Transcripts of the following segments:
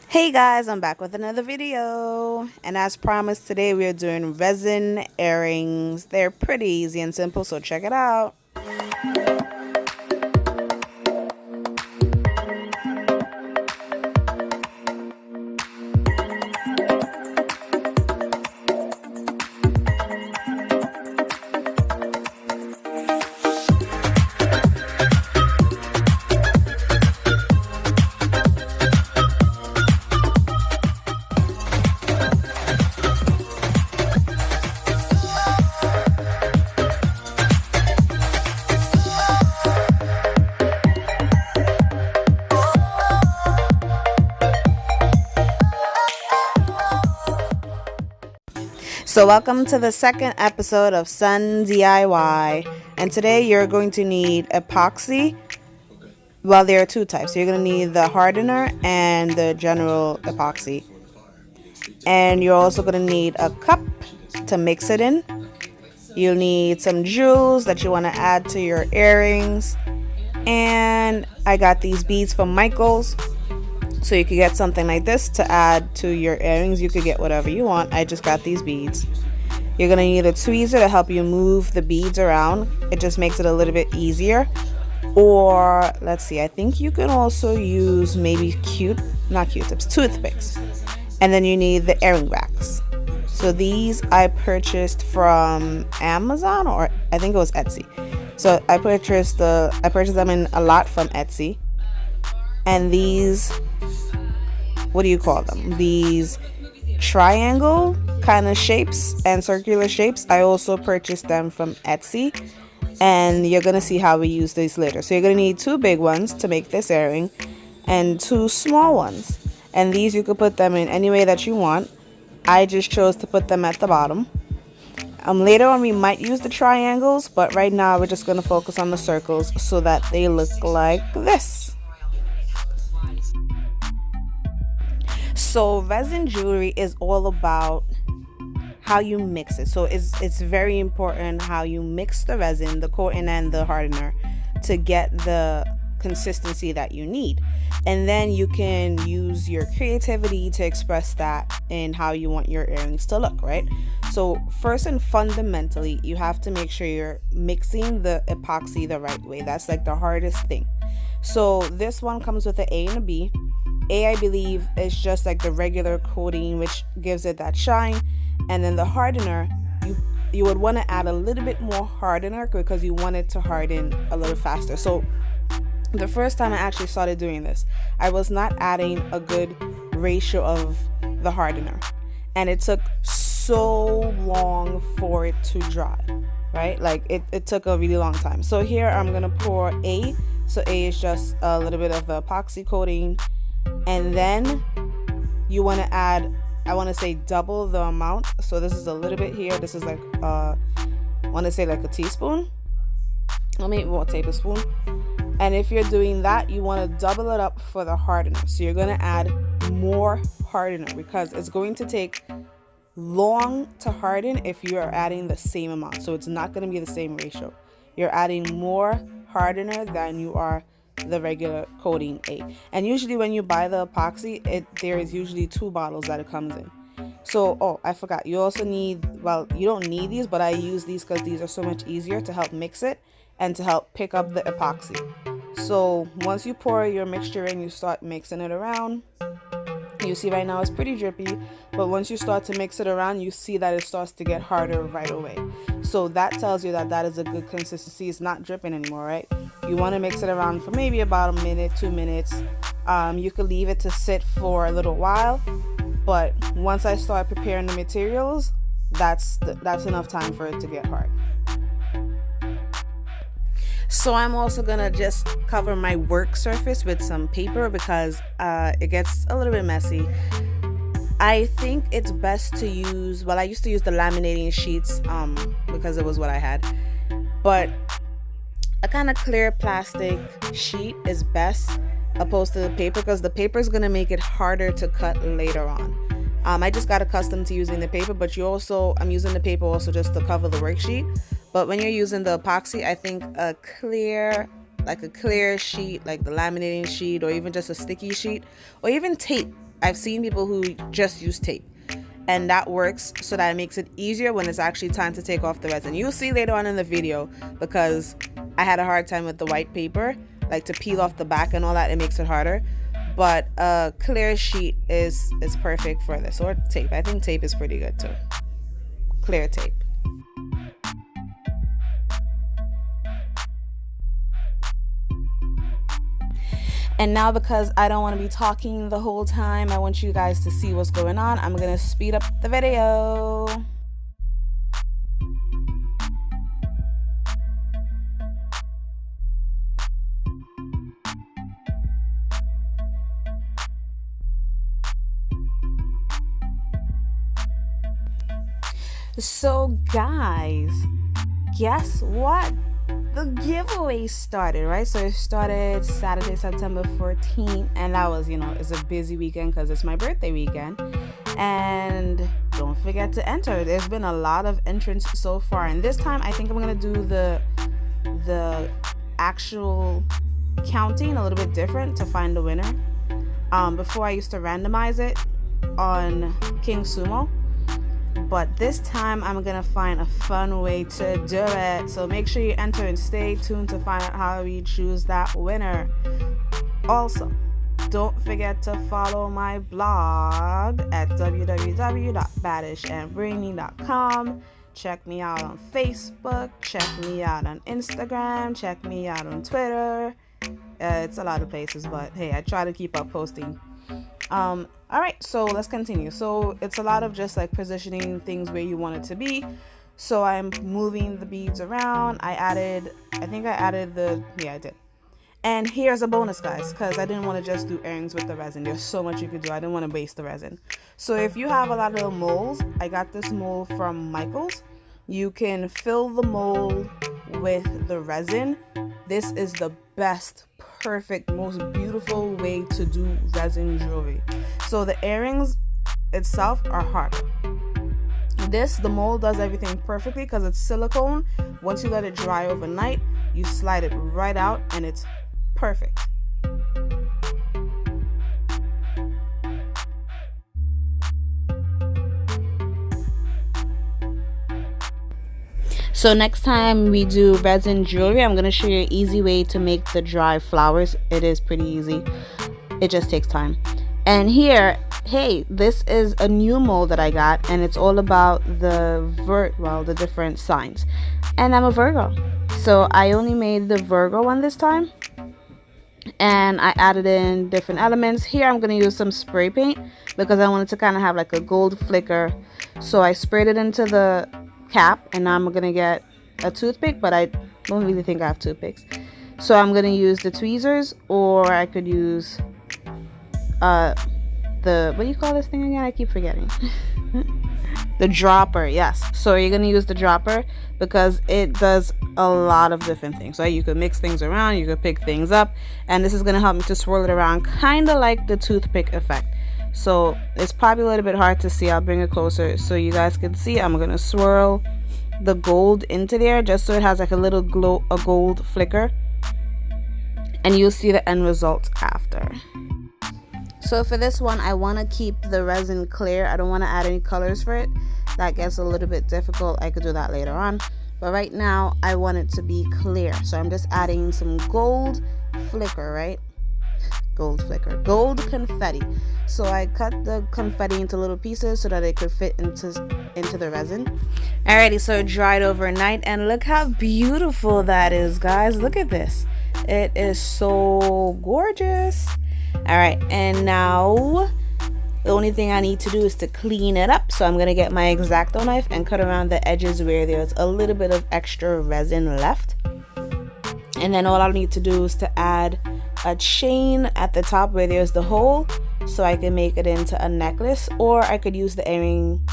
Hey guys, I'm back with another video. And as promised, today we are doing resin earrings. They're pretty easy and simple, so check it out. So welcome to the second episode of SunDIY. And today you're going to need epoxy. Well, there are two types. You're going to need the hardener and the general epoxy. And you're also going to need a cup to mix it in. You'll need some jewels that you want to add to your earrings. And I got these beads from Michael's. So you could get something like this to add to your earrings. You could get whatever you want. I just got these beads. You're going to need a tweezer to help you move the beads around. It just makes it a little bit easier. Or, let's see, I think you can also use maybe not Q-tips, toothpicks. And then you need the earring backs. So these I purchased from Amazon, or I think it was Etsy. So I purchased them in a lot from Etsy. And these, what do you call them? These triangle kind of shapes and circular shapes, I also purchased them from Etsy. And you're going to see how we use these later. So you're going to need two big ones to make this earring and two small ones. And these you could put them in any way that you want. I just chose to put them at the bottom. Later on we might use the triangles, but right now we're just going to focus on the circles so that they look like this. So resin jewelry is all about how you mix it. So it's very important how you mix the resin, the coating and the hardener to get the consistency that you need. And then you can use your creativity to express that in how you want your earrings to look, right? So first and fundamentally, you have to make sure you're mixing the epoxy the right way. That's like the hardest thing. So this one comes with an A and a B. A, I believe, is just like the regular coating, which gives it that shine. And then the hardener, you would want to add a little bit more hardener because you want it to harden a little faster. So the first time I actually started doing this, I was not adding a good ratio of the hardener. And it took so long for it to dry, right? Like it took a really long time. So here I'm going to pour A. So A is just a little bit of the epoxy coating. And then you want to add, I want to say double the amount. So this is a little bit here. This is like, I want to say like a teaspoon. Or maybe more tablespoon. And if you're doing that, you want to double it up for the hardener. So you're going to add more hardener because it's going to take long to harden if you are adding the same amount. So it's not going to be the same ratio. You're adding more hardener than you are the regular coating A. And usually when you buy the epoxy, there is usually 2 bottles that it comes in. So, I forgot, you also need, well, you don't need these, but I use these because these are so much easier to help mix it and to help pick up the epoxy. So once you pour your mixture in, you start mixing it around. You see right now it's pretty drippy, but once you start to mix it around, you see that it starts to get harder right away. So that tells you that that is a good consistency. It's not dripping anymore, right? You want to mix it around for maybe about a minute, 2 minutes. You could leave it to sit for a little while, but once I start preparing the materials, that's enough time for it to get hard. So I'm also gonna just cover my work surface with some paper because it gets a little bit messy. I think it's best to use, well, I used to use the laminating sheets because it was what I had, but a kind of clear plastic sheet is best opposed to the paper because the paper is gonna make it harder to cut later on. I just got accustomed to using the paper, but I'm using the paper also just to cover the worksheet. But when you're using the epoxy, I think a clear sheet, like the laminating sheet, or even just a sticky sheet, or even tape I've seen people who just use tape, and that works so that it makes it easier when it's actually time to take off the resin. You'll see later on in the video, because I had a hard time with the white paper, like to peel off the back and all that, it makes it harder. But a clear sheet is perfect for this, or tape. I think tape is pretty good too. Clear tape. And now, because I don't want to be talking the whole time, I want you guys to see what's going on. I'm going to speed up the video. So guys, guess what? The giveaway started, right? So it started Saturday, September 14th, and that was, it's a busy weekend because it's my birthday weekend. And don't forget to enter. There's been a lot of entrants so far, and this time I think I'm gonna do the actual counting a little bit different to find the winner. Before I used to randomize it on King Sumo, but this time I'm gonna find a fun way to do it. So make sure you enter and stay tuned to find out how we choose that winner. Also, don't forget to follow my blog at www.baddishandbrainy.com. Check me out on Facebook, check me out on Instagram, check me out on Twitter. It's a lot of places, but hey, I try to keep up posting. All right, so let's continue. So it's a lot of just like positioning things where you want it to be. So I'm moving the beads around. I did. And here's a bonus, guys, because I didn't want to just do earrings with the resin. There's so much you could do. I didn't want to waste the resin. So if you have a lot of little molds, I got this mold from Michaels. You can fill the mold with the resin. This is the best, perfect, most beautiful way to do resin jewelry. So the earrings itself are hard. The mold does everything perfectly because it's silicone. Once you let it dry overnight, you slide it right out and it's perfect. So next time we do resin jewelry, I'm going to show you an easy way to make the dry flowers. It is pretty easy. It just takes time. And here, hey, this is a new mold that I got, and it's all about the different signs. And I'm a Virgo. So I only made the Virgo one this time. And I added in different elements. Here I'm going to use some spray paint because I wanted to kind of have like a gold flicker. So I sprayed it into the cap, and now I'm going to get a toothpick, but I don't really think I have toothpicks. So I'm going to use the tweezers, or I could use what do you call this thing again? I keep forgetting. The dropper, yes. So you're going to use the dropper because it does a lot of different things, right? You could mix things around, you could pick things up, and this is going to help me to swirl it around, kind of like the toothpick effect. So it's probably a little bit hard to see. I'll bring it closer so you guys can see. I'm going to swirl the gold into there just so it has like a little glow, a gold flicker, and you'll see the end result after. So for this one, I want to keep the resin clear. I don't want to add any colors for it. That gets a little bit difficult. I could do that later on. But right now, I want it to be clear. So I'm just adding some gold flicker, right? Gold flicker. Gold confetti. So I cut the confetti into little pieces so that it could fit into the resin. Alrighty, so it dried overnight. And look how beautiful that is, guys. Look at this. It is so gorgeous. Alright, and now the only thing I need to do is to clean it up. So I'm going to get my X-Acto knife and cut around the edges where there's a little bit of extra resin left. And then all I need to do is to add a chain at the top where there's the hole, so I can make it into a necklace, or I could use the earring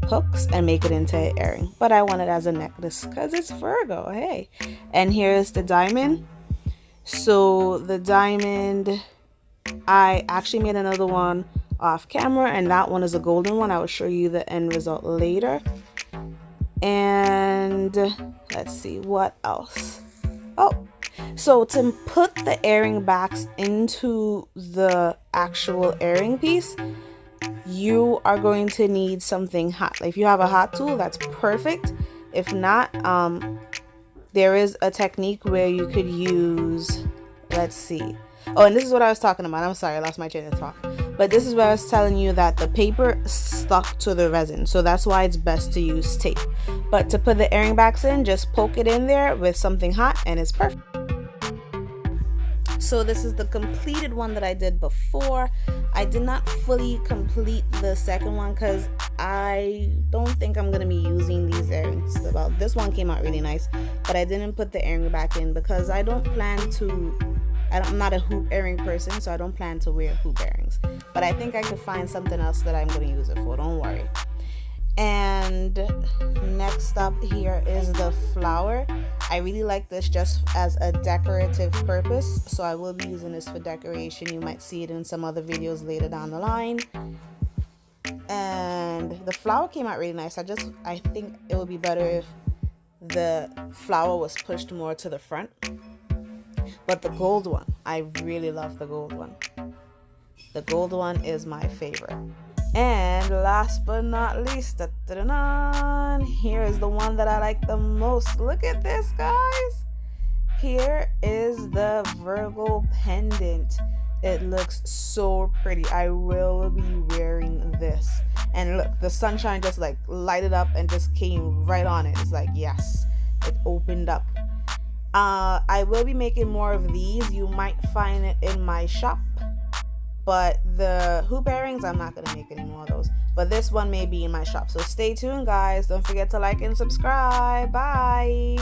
hooks and make it into an earring. But I want it as a necklace because it's Virgo, hey. And here's the diamond. So the diamond, I actually made another one off camera, and that one is a golden one. I will show you the end result later. And let's see what else. Oh, So to put the airing backs into the actual airing piece, you are going to need something hot. Like if you have a hot tool, that's perfect. If not, there is a technique where you could use, let's see. Oh, and this is what I was talking about. I'm sorry, I lost my train of thought. But this is where I was telling you that the paper stuck to the resin. So that's why it's best to use tape. But to put the airing backs in, just poke it in there with something hot and it's perfect. So this is the completed one that I did before. I did not fully complete the second one because I don't think I'm going to be using these earrings. Well, this one came out really nice, but I didn't put the earring back in because I don't plan to, I'm not a hoop earring person, so I don't plan to wear hoop earrings. But I think I could find something else that I'm going to use it for, don't worry. And next up here is the flower. I really like this just as a decorative purpose, so I will be using this for decoration. You might see it in some other videos later down the line. And the flower came out really nice. I think it would be better if the flower was pushed more to the front. But the gold one, I really love the gold one. The gold one is my favorite. And last but not least, here is the one that I like the most. Look at this, guys. Here is the Virgo pendant. It looks so pretty. I will be wearing this. And look, the sunshine just like lighted up and just came right on it. It's like, yes, it opened up. I will be making more of these. You might find it in my shop. But the hoop earrings, I'm not going to make any more of those. But this one may be in my shop. So stay tuned, guys. Don't forget to like and subscribe. Bye.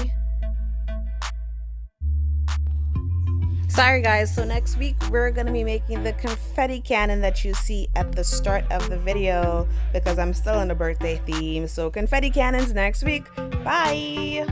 Sorry, guys. So next week, we're going to be making the confetti cannon that you see at the start of the video because I'm still in the birthday theme. So confetti cannons next week. Bye.